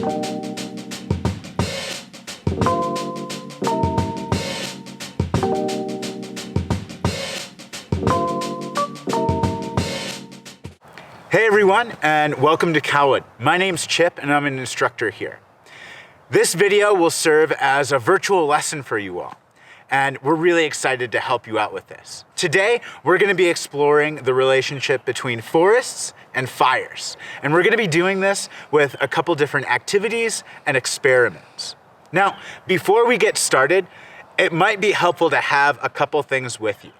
Hey everyone, and welcome to Calwood. My name's Chip and I'm an instructor here. This video will serve as a virtual lesson for you all, and we're really excited to help you out with this. Today, we're gonna be exploring the relationship between forests and fires, and we're gonna be doing this with a couple different activities and experiments. Now, before we get started, it might be helpful to have a couple things with you.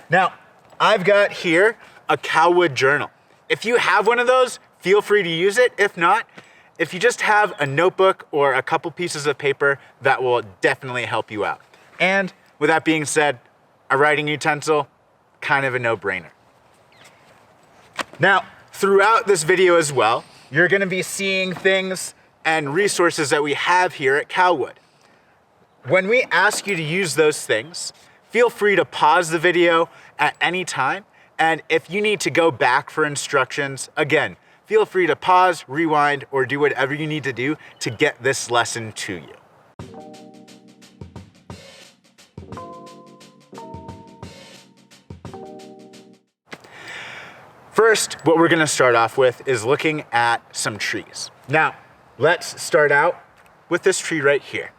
Now, I've got here a Calwood journal. If you have one of those, feel free to use it. If not, if you just have a notebook or a couple pieces of paper, that will definitely help you out. And with that being said, a writing utensil, kind of a no-brainer. Now, throughout this video as well, you're gonna be seeing things and resources that we have here at Calwood. When we ask you to use those things, feel free to pause the video at any time. And if you need to go back for instructions, again, feel free to pause, rewind, or do whatever you need to do to get this lesson to you. First, what we're gonna start off with is looking at some trees. Now, let's start out with this tree right here.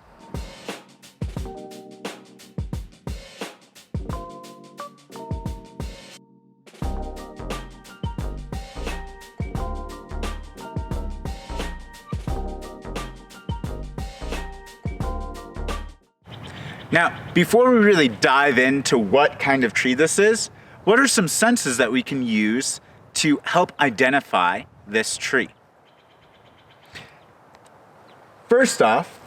Now, before we really dive into what kind of tree this is, what are some senses that we can use to help identify this tree? First off,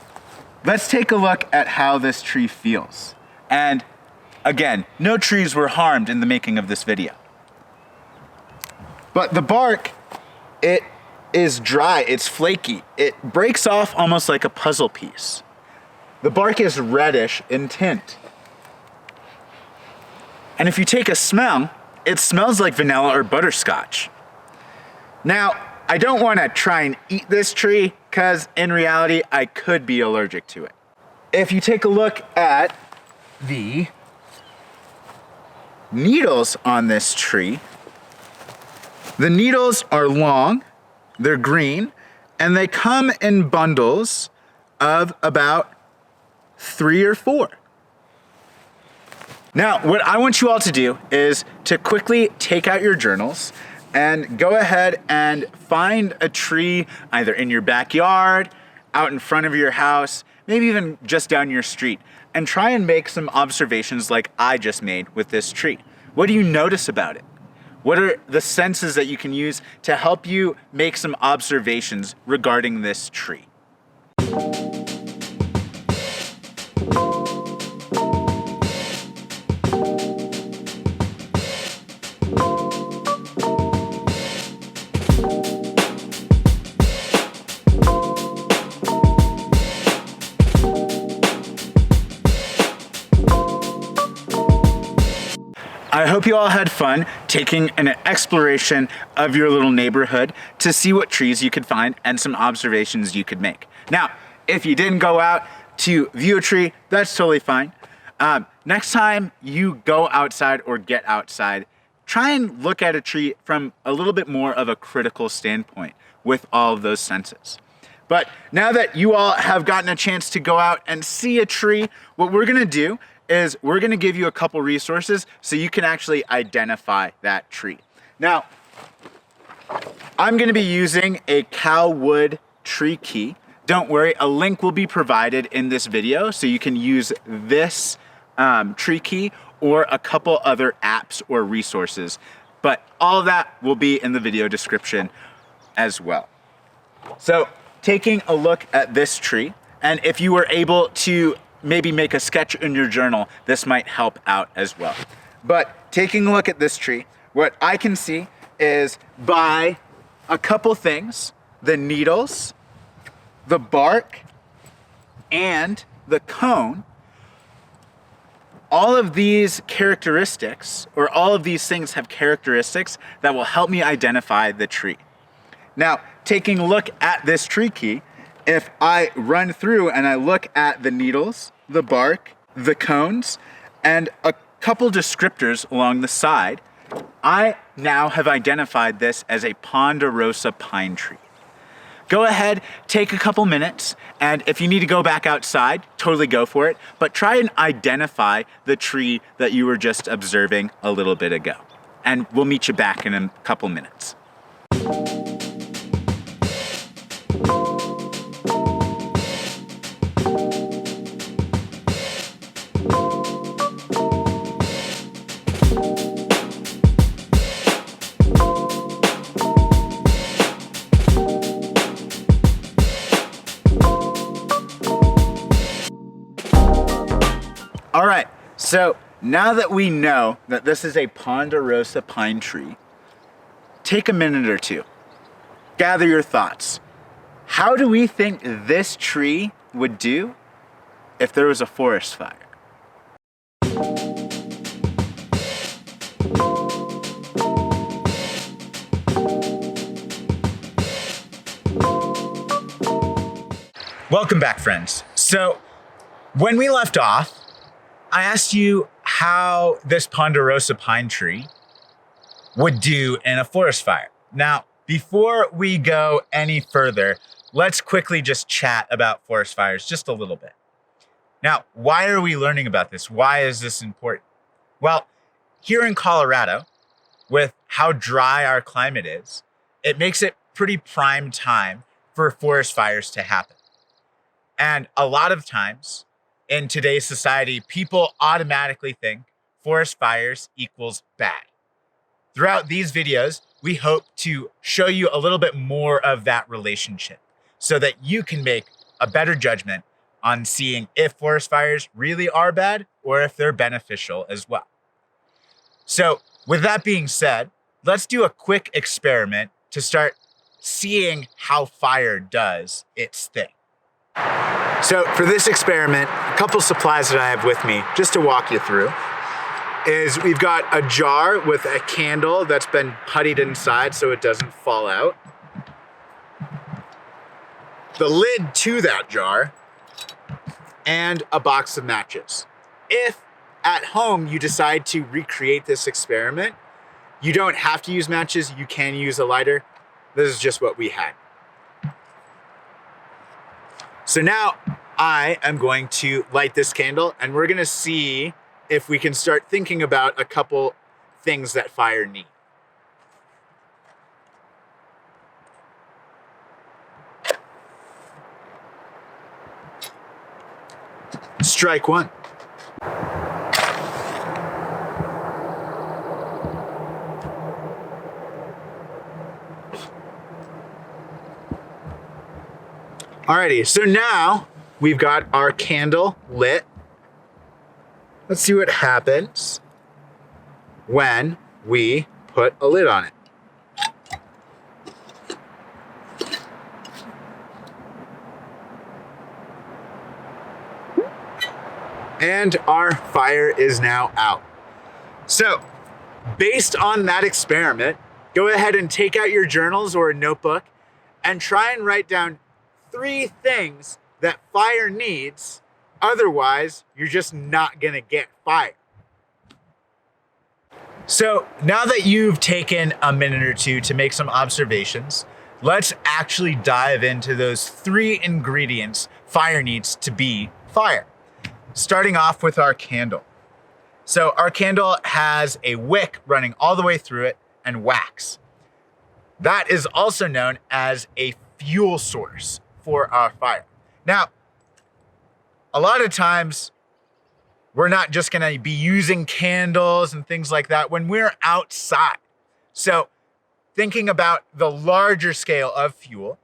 let's take a look at how this tree feels. And again, no trees were harmed in the making of this video. But the bark, it is dry, it's flaky. It breaks off almost like a puzzle piece. The bark is reddish in tint. And if you take a smell, it smells like vanilla or butterscotch. Now, I don't want to try and eat this tree because in reality, I could be allergic to it. If you take a look at the needles on this tree, the needles are long, they're green, and they come in bundles of about 3 or 4. Now, what I want you all to do is to quickly take out your journals and go ahead and find a tree either in your backyard, out in front of your house, maybe even just down your street, and try and make some observations like I just made with this tree. What do you notice about it? What are the senses that you can use to help you make some observations regarding this tree? I hope you all had fun taking an exploration of your little neighborhood to see what trees you could find and some observations you could make. Now, if you didn't go out to view a tree, that's totally fine. Next time you go outside or get outside, try and look at a tree from a little bit more of a critical standpoint with all of those senses. But now that you all have gotten a chance to go out and see a tree, what we're gonna do is we're gonna give you a couple resources so you can actually identify that tree. Now, I'm gonna be using a Calwood tree key. Don't worry, a link will be provided in this video so you can use this tree key or a couple other apps or resources. But all of that will be in the video description as well. So taking a look at this tree, and if you were able to maybe make a sketch in your journal, this might help out as well. But taking a look at this tree, what I can see is by a couple things, the needles, the bark, and the cone, all of these characteristics, or all of these things have characteristics that will help me identify the tree. Now, taking a look at this tree key, if I run through and I look at the needles, the bark, the cones, and a couple descriptors along the side, I now have identified this as a ponderosa pine tree. Go ahead, take a couple minutes, and if you need to go back outside, totally go for it, but try and identify the tree that you were just observing a little bit ago. And we'll meet you back in a couple minutes. All right, so now that we know that this is a ponderosa pine tree, take a minute or two, gather your thoughts. How do we think this tree would do if there was a forest fire? Welcome back, friends. So when we left off, I asked you how this ponderosa pine tree would do in a forest fire. Now, before we go any further, let's quickly just chat about forest fires just a little bit. Now, why are we learning about this? Why is this important? Well, here in Colorado, with how dry our climate is, it makes it pretty prime time for forest fires to happen. And a lot of times, in today's society, people automatically think forest fires equals bad. Throughout these videos, we hope to show you a little bit more of that relationship so that you can make a better judgment on seeing if forest fires really are bad or if they're beneficial as well. So with that being said, let's do a quick experiment to start seeing how fire does its thing. So for this experiment, a couple supplies that I have with me, just to walk you through, is we've got a jar with a candle that's been puttied inside so it doesn't fall out. The lid to that jar, and a box of matches. If at home you decide to recreate this experiment, you don't have to use matches, you can use a lighter. This is just what we had. So now I am going to light this candle and we're gonna see if we can start thinking about a couple things that fire need. Strike one. Alrighty, so now we've got our candle lit. Let's see what happens when we put a lid on it. And our fire is now out. So, based on that experiment, go ahead and take out your journals or a notebook and try and write down 3 things that fire needs, otherwise you're just not gonna get fire. So now that you've taken a minute or two to make some observations, let's actually dive into those 3 ingredients fire needs to be fire. Starting off with our candle. So our candle has a wick running all the way through it and wax. That is also known as a fuel source for our fire. Now, a lot of times we're not just gonna be using candles and things like that when we're outside. So thinking about the larger scale of fuel,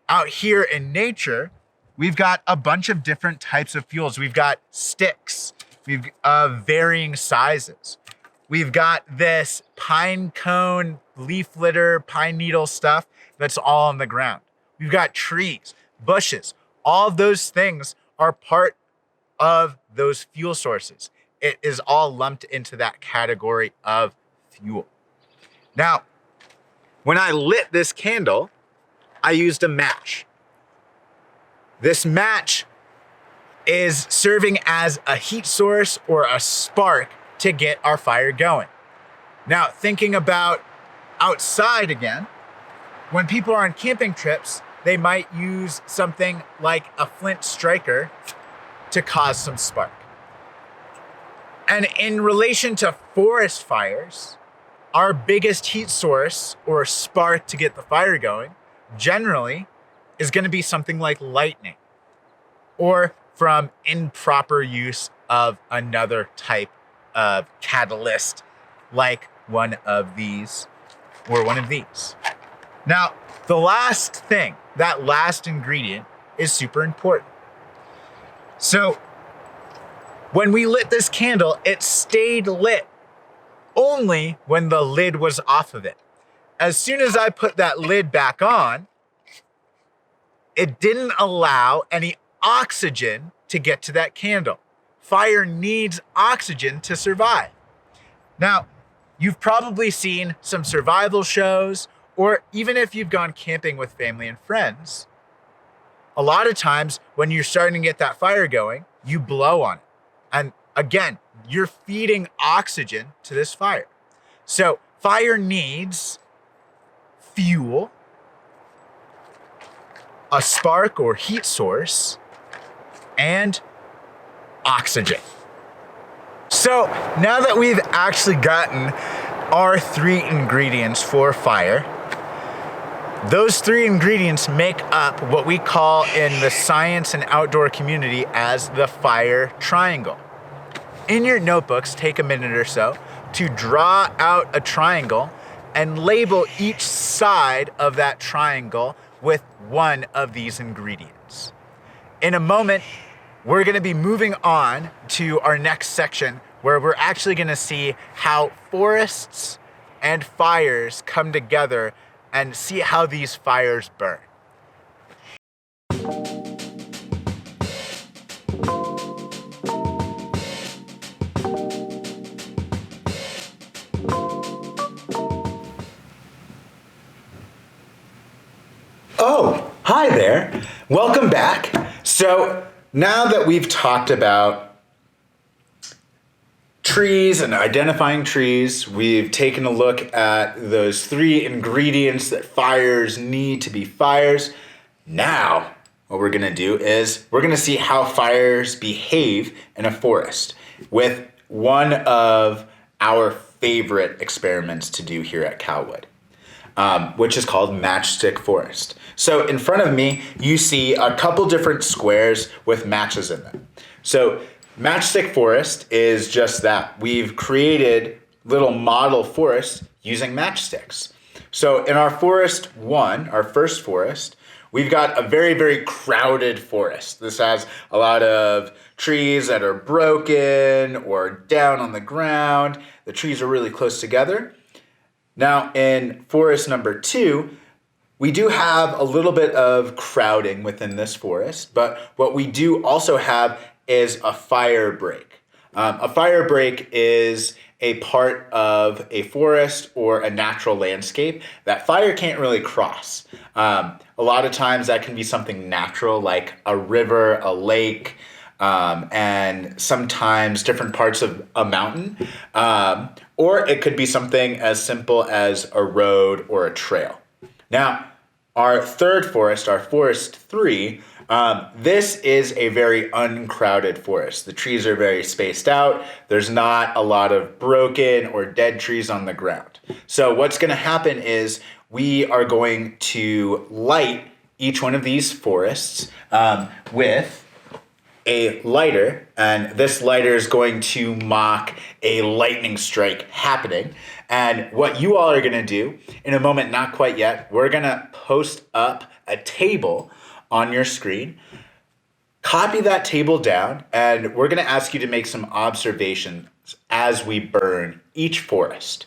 out here in nature, we've got a bunch of different types of fuels. We've got sticks, we've varying sizes. We've got this pine cone, leaf litter, pine needle stuff that's all on the ground. We've got trees, bushes, all of those things are part of those fuel sources. It is all lumped into that category of fuel. Now, when I lit this candle, I used a match. This match is serving as a heat source or a spark to get our fire going. Now, thinking about outside again, when people are on camping trips, they might use something like a flint striker to cause some spark. And in relation to forest fires, our biggest heat source or spark to get the fire going generally is going to be something like lightning, or from improper use of another type of catalyst like one of these or one of these. Now, the last thing, that last ingredient, is super important. So when we lit this candle, it stayed lit only when the lid was off of it. As soon as I put that lid back on, it didn't allow any oxygen to get to that candle. Fire needs oxygen to survive. Now, you've probably seen some survival shows, or even if you've gone camping with family and friends, a lot of times when you're starting to get that fire going, you blow on it. And again, you're feeding oxygen to this fire. So fire needs fuel, a spark or heat source, and oxygen. So now that we've actually gotten our 3 ingredients for fire, those 3 ingredients make up what we call in the science and outdoor community as the fire triangle. In your notebooks, take a minute or so to draw out a triangle and label each side of that triangle with one of these ingredients. In a moment, we're going to be moving on to our next section where we're actually going to see how forests and fires come together and see how these fires burn. Oh, hi there. Welcome back. So now that we've talked about trees and identifying trees, we've taken a look at those 3 ingredients that fires need to be fires. Now, what we're gonna do is we're gonna see how fires behave in a forest with one of our favorite experiments to do here at Calwood, which is called matchstick forest. So in front of me, you see a couple different squares with matches in them. So matchstick forest is just that. We've created little model forests using matchsticks. So in our forest 1, our first forest, we've got a very, very crowded forest. This has a lot of trees that are broken or down on the ground. The trees are really close together. Now in forest number 2, we do have a little bit of crowding within this forest, but what we do also have is a fire break. A fire break is a part of a forest or a natural landscape that fire can't really cross. A lot of times that can be something natural like a river, a lake, and sometimes different parts of a mountain. Or it could be something as simple as a road or a trail. Now, our third forest, our forest 3, this is a very uncrowded forest. The trees are very spaced out. There's not a lot of broken or dead trees on the ground. So what's going to happen is we are going to light each one of these forests with a lighter, and this lighter is going to mock a lightning strike happening. And what you all are going to do in a moment, not quite yet, we're going to post up a table on your screen. Copy that table down, and we're going to ask you to make some observations as we burn each forest.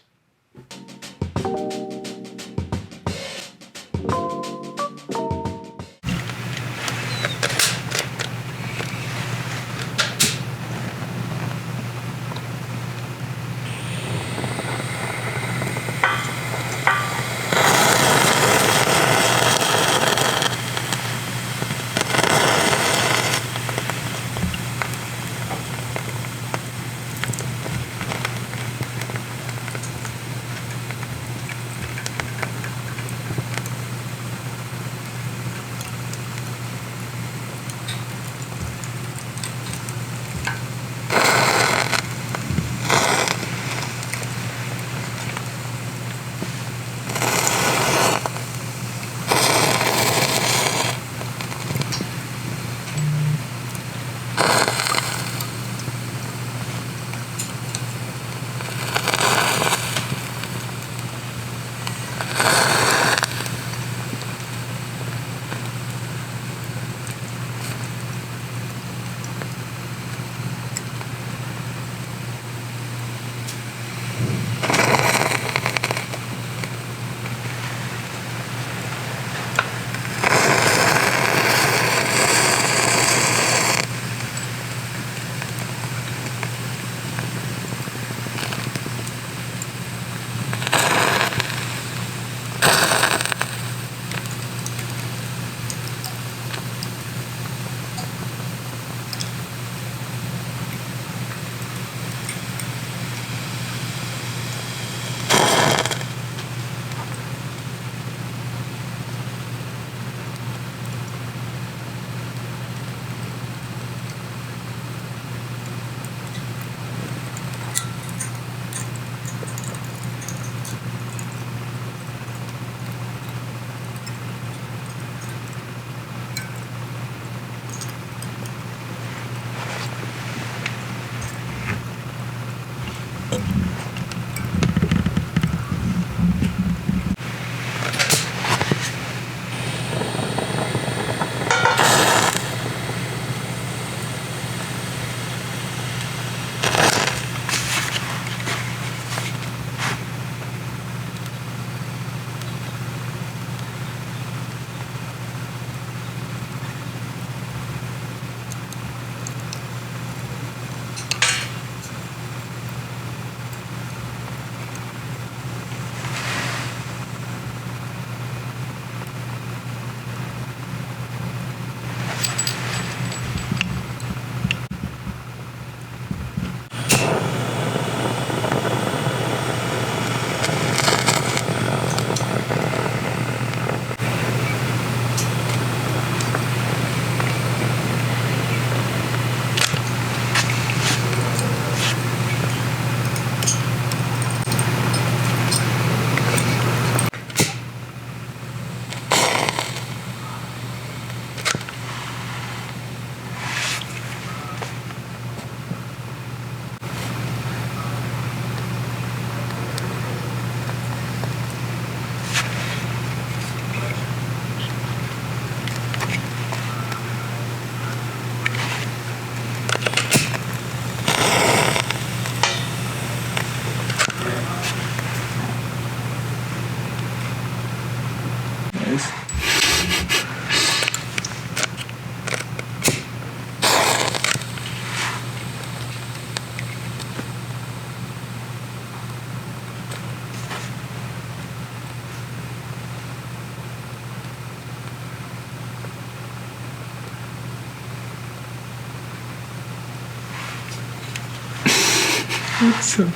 Awesome.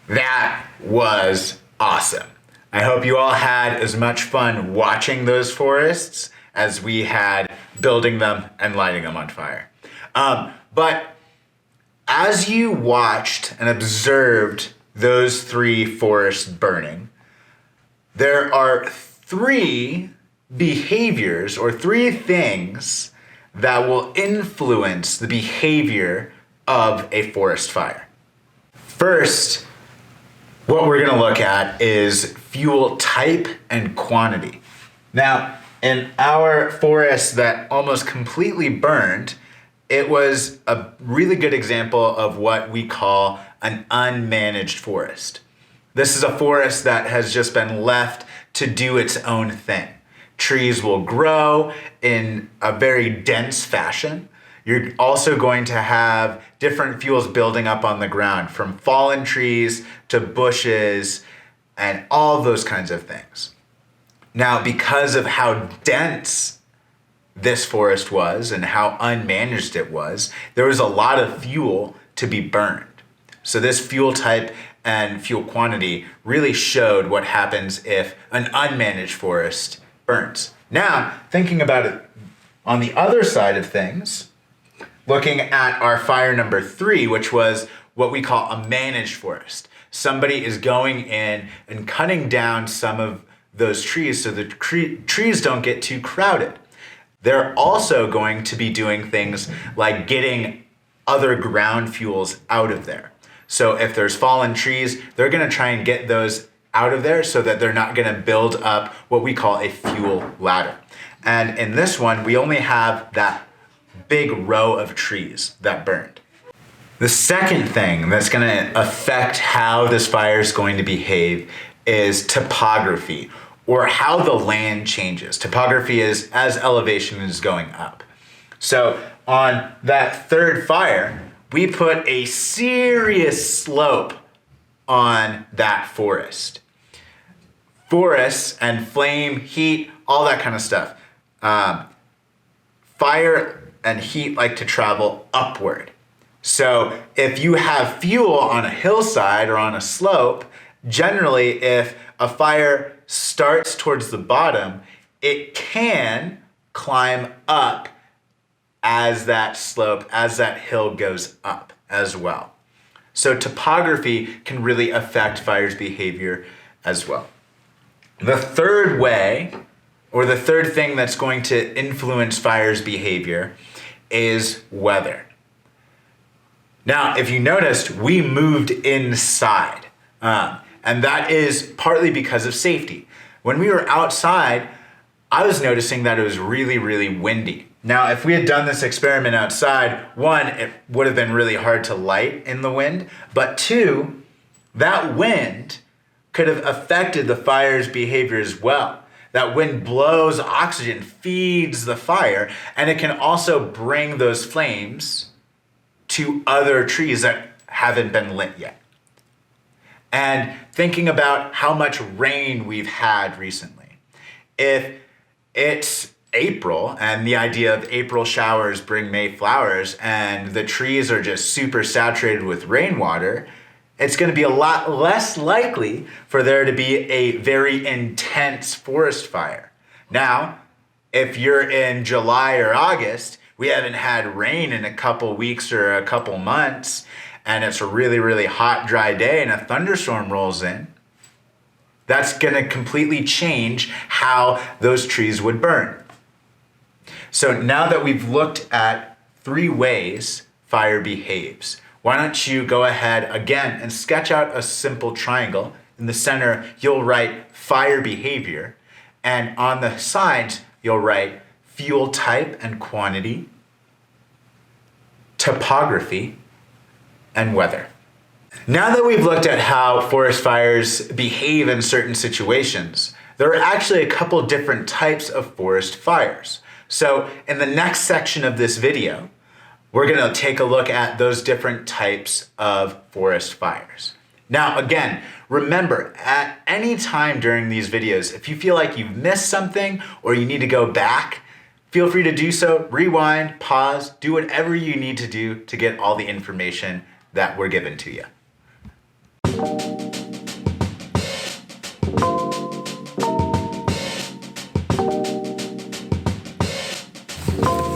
That was awesome. I hope you all had as much fun watching those forests as we had building them and lighting them on fire. But as you watched and observed those 3 forests burning, there are 3 behaviors or 3 things that will influence the behavior of a forest fire. First, what we're going to look at is fuel type and quantity. Now, in our forest that almost completely burned, it was a really good example of what we call an unmanaged forest. This is a forest that has just been left to do its own thing. Trees will grow in a very dense fashion. You're also going to have different fuels building up on the ground, from fallen trees to bushes and all those kinds of things. Now, because of how dense this forest was and how unmanaged it was, there was a lot of fuel to be burned. So this fuel type and fuel quantity really showed what happens if an unmanaged forest burns. Now, thinking about it on the other side of things, looking at our fire number 3, which was what we call a managed forest. Somebody is going in and cutting down some of those trees so the trees don't get too crowded. They're also going to be doing things like getting other ground fuels out of there. So if there's fallen trees, they're going to try and get those out of there so that they're not going to build up what we call a fuel ladder. And in this one, we only have that big row of trees that burned. The second thing that's going to affect how this fire is going to behave is topography, or how the land changes. Topography is as elevation is going up. So on that 3rd fire, we put a serious slope on that forest. Forests and flame, heat, all that kind of stuff. Fire and heat like to travel upward. So if you have fuel on a hillside or on a slope, generally if a fire starts towards the bottom, it can climb up as that slope, as that hill goes up as well. So topography can really affect fire's behavior as well. The third way, or the third thing that's going to influence fire's behavior, is weather. Now, if you noticed, we moved inside, and that is partly because of safety. When we were outside, I was noticing that it was really, really windy. Now, if we had done this experiment outside, 1, it would have been really hard to light in the wind, but 2, that wind could have affected the fire's behavior as well. That wind blows oxygen, feeds the fire, and it can also bring those flames to other trees that haven't been lit yet. And thinking about how much rain we've had recently. If it's April and the idea of April showers bring May flowers and the trees are just super saturated with rainwater, it's going to be a lot less likely for there to be a very intense forest fire. Now, if you're in July or August, we haven't had rain in a couple weeks or a couple months, and it's a really, really hot, dry day and a thunderstorm rolls in, that's going to completely change how those trees would burn. So now that we've looked at 3 ways fire behaves, why don't you go ahead again and sketch out a simple triangle. In the center, you'll write fire behavior, and on the sides, you'll write fuel type and quantity, topography, and weather. Now that we've looked at how forest fires behave in certain situations, there are actually a couple different types of forest fires. So in the next section of this video, we're going to take a look at those different types of forest fires. Now, again, remember, at any time during these videos, if you feel like you've missed something or you need to go back, feel free to do so. Rewind, pause, do whatever you need to do to get all the information that we're given to you.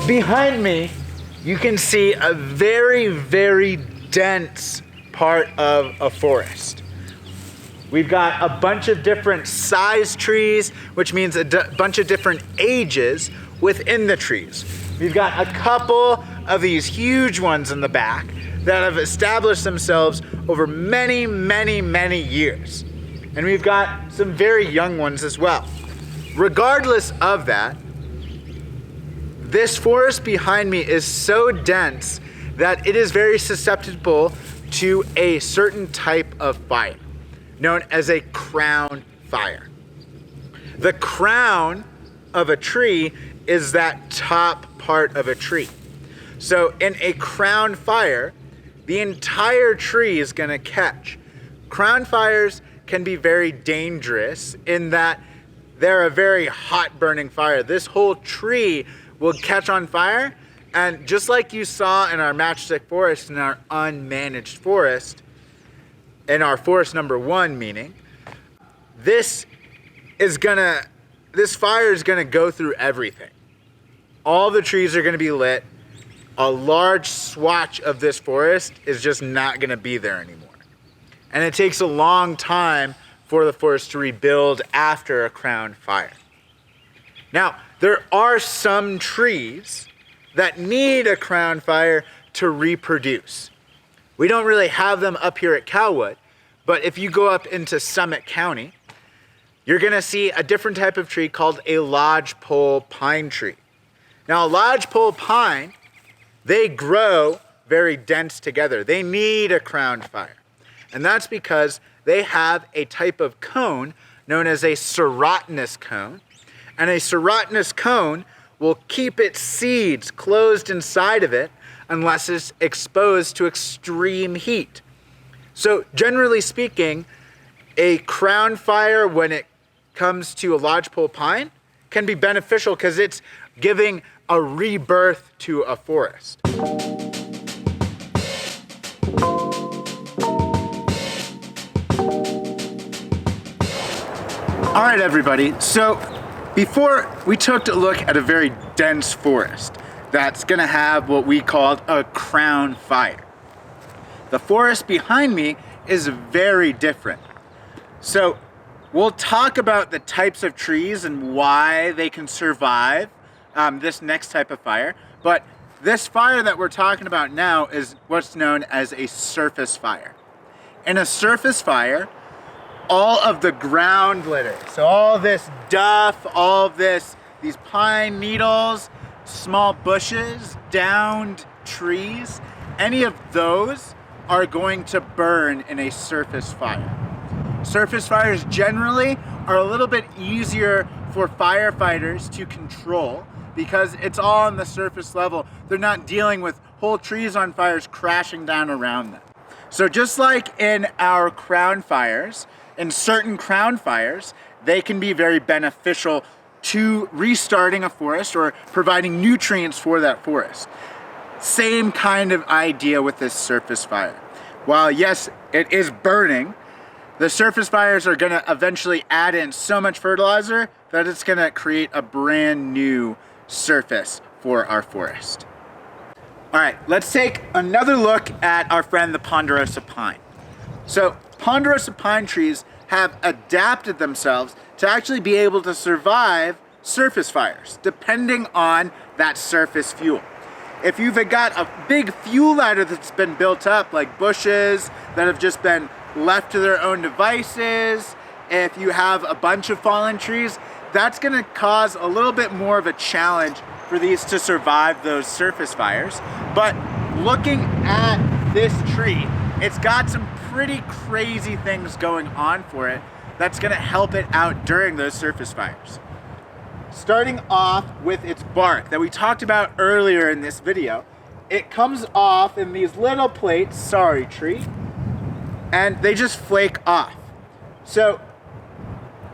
Behind me, you can see a very, very dense part of a forest. We've got a bunch of different size trees, which means a bunch of different ages within the trees. We've got a couple of these huge ones in the back that have established themselves over many, many, many years. And we've got some very young ones as well. Regardless of that, this forest behind me is so dense that it is very susceptible to a certain type of fire, known as a crown fire. The crown of a tree is that top part of a tree. So in a crown fire, the entire tree is gonna catch. Crown fires can be very dangerous in that they're a very hot burning fire. This whole tree will catch on fire, and just like you saw in our matchstick forest, in our unmanaged forest, in our forest number 1 meaning, this fire is gonna go through everything. All the trees are gonna be lit. A large swatch of this forest is just not gonna be there anymore. And it takes a long time for the forest to rebuild after a crown fire. Now, there are some trees that need a crown fire to reproduce. We don't really have them up here at Calwood, but if you go up into Summit County, you're gonna see a different type of tree called a lodgepole pine tree. Now, a lodgepole pine, they grow very dense together. They need a crown fire. And that's because they have a type of cone known as a serotinous cone. And a serotinous cone will keep its seeds closed inside of it unless it's exposed to extreme heat. So generally speaking, a crown fire when it comes to a lodgepole pine can be beneficial because it's giving a rebirth to a forest. All right, everybody. So before we took a look at a very dense forest that's gonna have what we called a crown fire. The forest behind me is very different. So we'll talk about the types of trees and why they can survive this next type of fire. But this fire that we're talking about now is what's known as a surface fire. In a surface fire, all of the ground litter, so all this duff, all of these pine needles, small bushes, downed trees, any of those are going to burn in a surface fire. Surface fires generally are a little bit easier for firefighters to control because it's all on the surface level. They're not dealing with whole trees on fires crashing down around them. So just like in our crown fires, in certain crown fires, they can be very beneficial to restarting a forest or providing nutrients for that forest. Same kind of idea with this surface fire. While yes, it is burning, the surface fires are gonna eventually add in so much fertilizer that it's gonna create a brand new surface for our forest. All right, let's take another look at our friend the ponderosa pine. So ponderosa pine trees have adapted themselves to actually be able to survive surface fires, depending on that surface fuel. If you've got a big fuel ladder that's been built up, like bushes that have just been left to their own devices, if you have a bunch of fallen trees, that's gonna cause a little bit more of a challenge for these to survive those surface fires. But looking at this tree, it's got some pretty crazy things going on for it that's gonna help it out during those surface fires. Starting off with its bark that we talked about earlier in this video, it comes off in these little plates, sorry tree, and they just flake off. So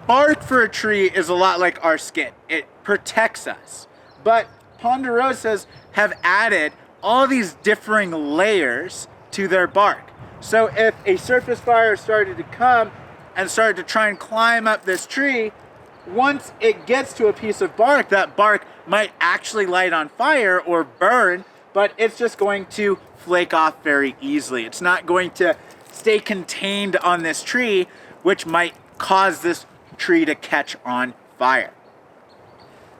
bark for a tree is a lot like our skin. It protects us. But ponderosas have added all these differing layers to their bark. So if a surface fire started to come and started to try and climb up this tree, once it gets to a piece of bark, that bark might actually light on fire or burn, but it's just going to flake off very easily. It's not going to stay contained on this tree, which might cause this tree to catch on fire.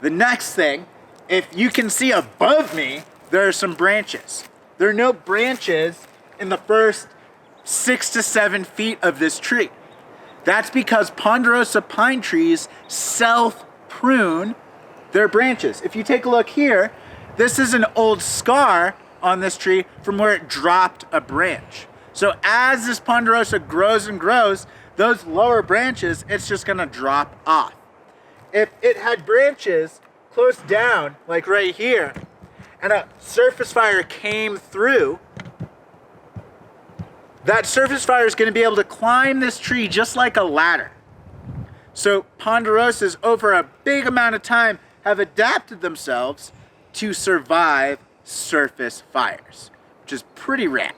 The next thing, if you can see above me, there are some branches. There are no branches in the first 6 to 7 feet of this tree. That's because ponderosa pine trees self-prune their branches. If you take a look here, this is an old scar on this tree from where it dropped a branch. So as this ponderosa grows and grows, those lower branches, it's just gonna drop off. If it had branches close down, like right here, and a surface fire came through, that surface fire is going to be able to climb this tree just like a ladder. So ponderosas over a big amount of time have adapted themselves to survive surface fires, which is pretty rad.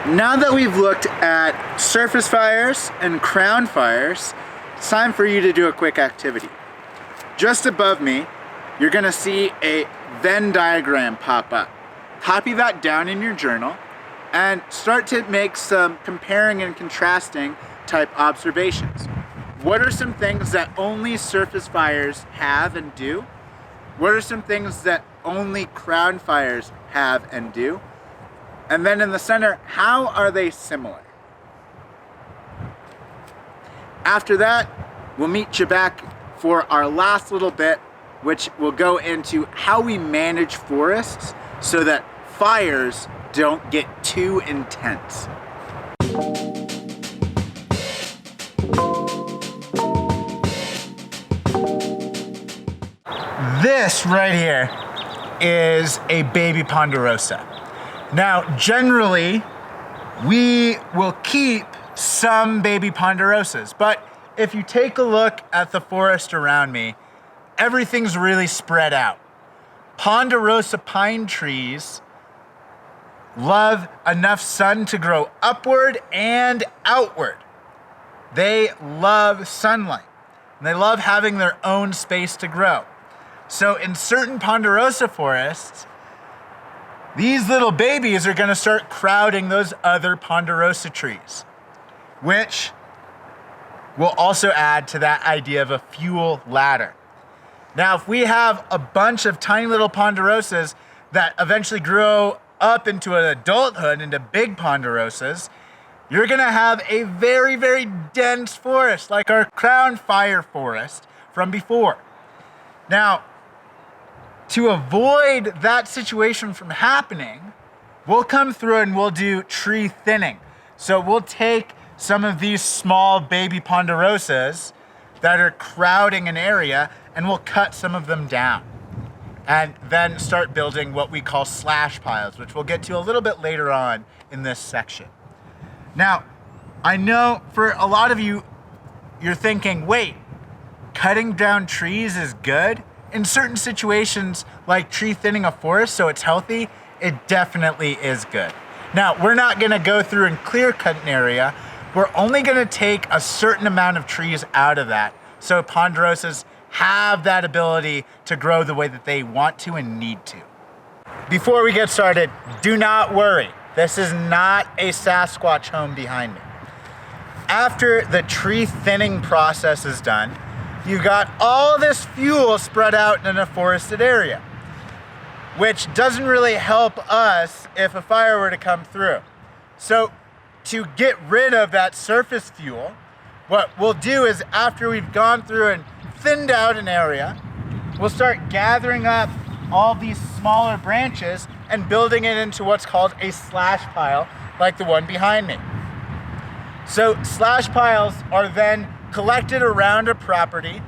Now that we've looked at surface fires and crown fires, it's time for you to do a quick activity. Just above me, you're going to see a Venn diagram pop up. Copy that down in your journal and start to make some comparing and contrasting type observations. What are some things that only surface fires have and do? What are some things that only crown fires have and do? And then in the center, how are they similar? After that, we'll meet you back for our last little bit, which will go into how we manage forests so that fires don't get too intense. This right here is a baby ponderosa. Now, generally, we will keep some baby ponderosas, but if you take a look at the forest around me, everything's really spread out. Ponderosa pine trees love enough sun to grow upward and outward. They love sunlight, and they love having their own space to grow. So in certain ponderosa forests, these little babies are gonna start crowding those other ponderosa trees, which will also add to that idea of a fuel ladder. Now, if we have a bunch of tiny little ponderosas that eventually grow up into an adulthood, into big ponderosas, you're gonna have a very, very dense forest, like our crown fire forest from before. Now, to avoid that situation from happening, we'll come through and we'll do tree thinning. So we'll take some of these small baby ponderosas that are crowding an area and we'll cut some of them down and then start building what we call slash piles, which we'll get to a little bit later on in this section. Now, I know for a lot of you, you're thinking, wait, cutting down trees is good? In certain situations, like tree thinning a forest so it's healthy, it definitely is good. Now, we're not gonna go through and clear cut an area. We're only gonna take a certain amount of trees out of that so ponderosas have that ability to grow the way that they want to and need to. Before we get started, do not worry. This is not a Sasquatch home behind me. After the tree thinning process is done, you've got all this fuel spread out in a forested area. which doesn't really help us if a fire were to come through. So to get rid of that surface fuel, what we'll do is after we've gone through and thinned out an area, we'll start gathering up all these smaller branches and building it into what's called a slash pile, like the one behind me. So slash piles are then collected around a property,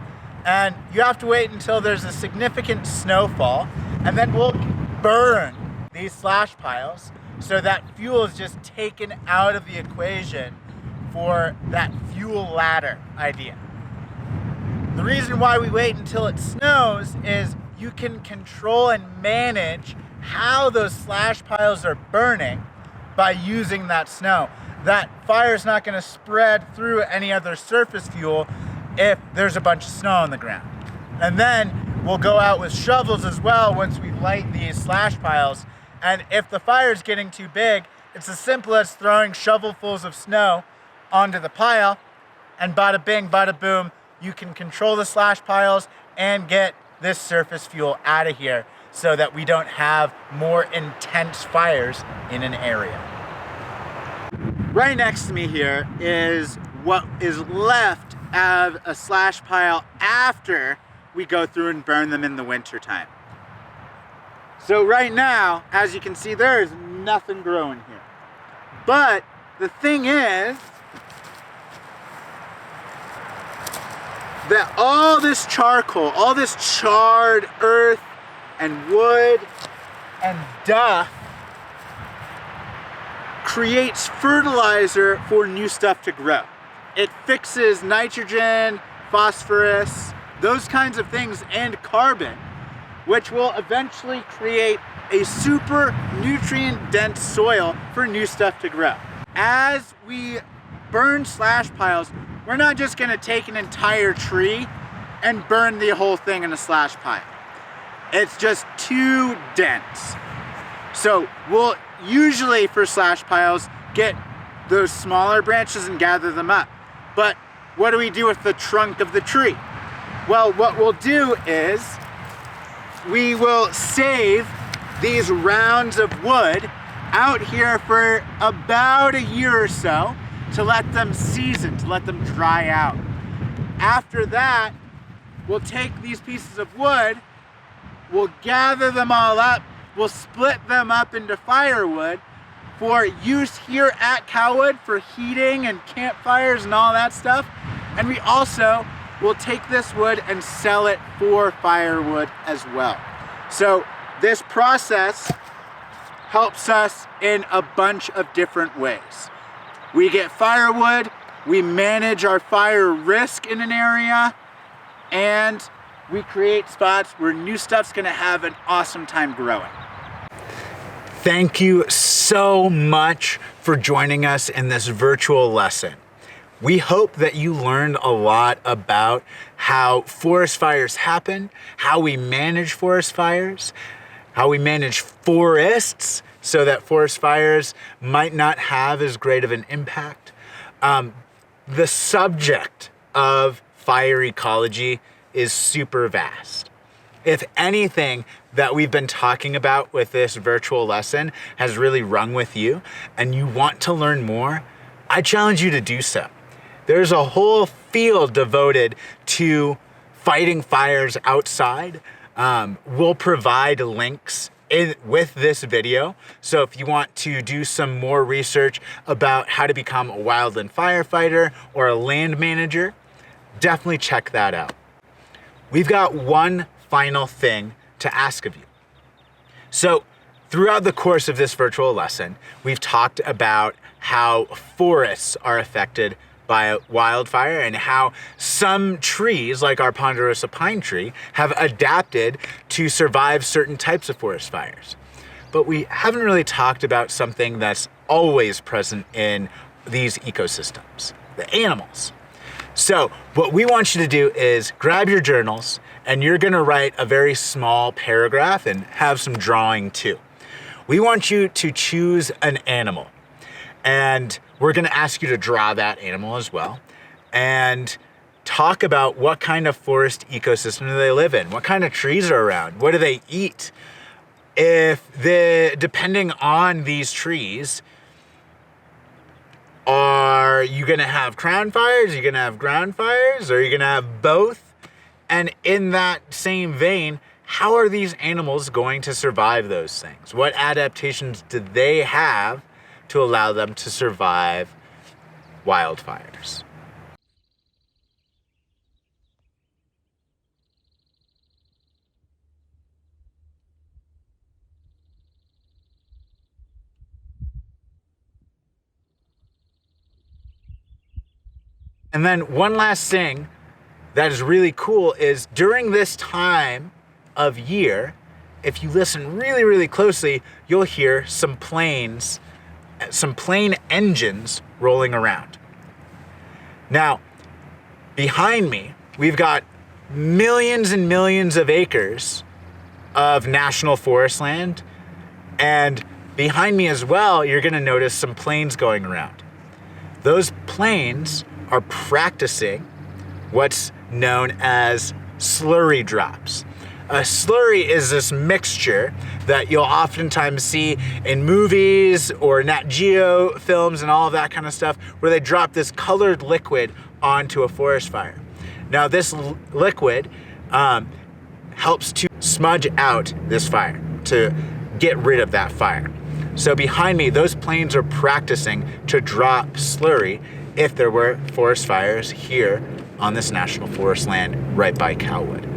and you have to wait until there's a significant snowfall, and then we'll burn these slash piles so that fuel is just taken out of the equation for that fuel ladder idea. The reason why we wait until it snows is you can control and manage how those slash piles are burning by using that snow. That fire's not going to spread through any other surface fuel if there's a bunch of snow on the ground. And then we'll go out with shovels as well once we light these slash piles. And if the fire's getting too big, it's as simple as throwing shovelfuls of snow onto the pile, and bada bing, bada boom, you can control the slash piles and get this surface fuel out of here so that we don't have more intense fires in an area. Right next to me here is what is left of a slash pile after we go through and burn them in the winter time. So right now, as you can see, there is nothing growing here. But the thing is that all this charcoal, all this charred earth and wood and duff creates fertilizer for new stuff to grow. It fixes nitrogen, phosphorus, those kinds of things, and carbon, which will eventually create a super nutrient-dense soil for new stuff to grow. As we burn slash piles, we're not just gonna take an entire tree and burn the whole thing in a slash pile. It's just too dense. So we'll usually, for slash piles, get those smaller branches and gather them up. But what do we do with the trunk of the tree? Well, what we'll do is we will save these rounds of wood out here for about a year or so to let them season, to let them dry out. After that, we'll take these pieces of wood, we'll gather them all up, we'll split them up into firewood for use here at Cowwood for heating and campfires and all that stuff. And we also will take this wood and sell it for firewood as well. So this process helps us in a bunch of different ways. We get firewood, we manage our fire risk in an area, and we create spots where new stuff's gonna have an awesome time growing. Thank you so much for joining us in this virtual lesson. We hope that you learned a lot about how forest fires happen, how we manage forest fires, how we manage forests so that forest fires might not have as great of an impact. The subject of fire ecology is super vast. If anything that we've been talking about with this virtual lesson has really rung with you and you want to learn more, I challenge you to do so. There's a whole field devoted to fighting fires outside. We'll provide links with this video. So if you want to do some more research about how to become a wildland firefighter or a land manager, definitely check that out. We've got one final thing to ask of you. So throughout the course of this virtual lesson, we've talked about how forests are affected by a wildfire and how some trees, like our ponderosa pine tree, have adapted to survive certain types of forest fires. But we haven't really talked about something that's always present in these ecosystems, the animals. So what we want you to do is grab your journals and you're gonna write a very small paragraph and have some drawing too. We want you to choose an animal, and we're gonna ask you to draw that animal as well and talk about what kind of forest ecosystem do they live in, what kind of trees are around, what do they eat, Depending on these trees, are you gonna have crown fires? Are you gonna have ground fires? Are you gonna have both? And in that same vein, how are these animals going to survive those things? What adaptations do they have to allow them to survive wildfires? And then one last thing that is really cool is during this time of year, if you listen really, really closely, you'll hear some plane engines rolling around. Now, behind me, we've got millions and millions of acres of national forest land. And behind me as well, you're gonna notice some planes going around. Those planes are practicing what's known as slurry drops. A slurry is this mixture that you'll oftentimes see in movies or Nat Geo films and all of that kind of stuff, where they drop this colored liquid onto a forest fire. Now this liquid helps to smudge out this fire, to get rid of that fire. So behind me, those planes are practicing to drop slurry if there were forest fires here on this national forest land right by Calwood.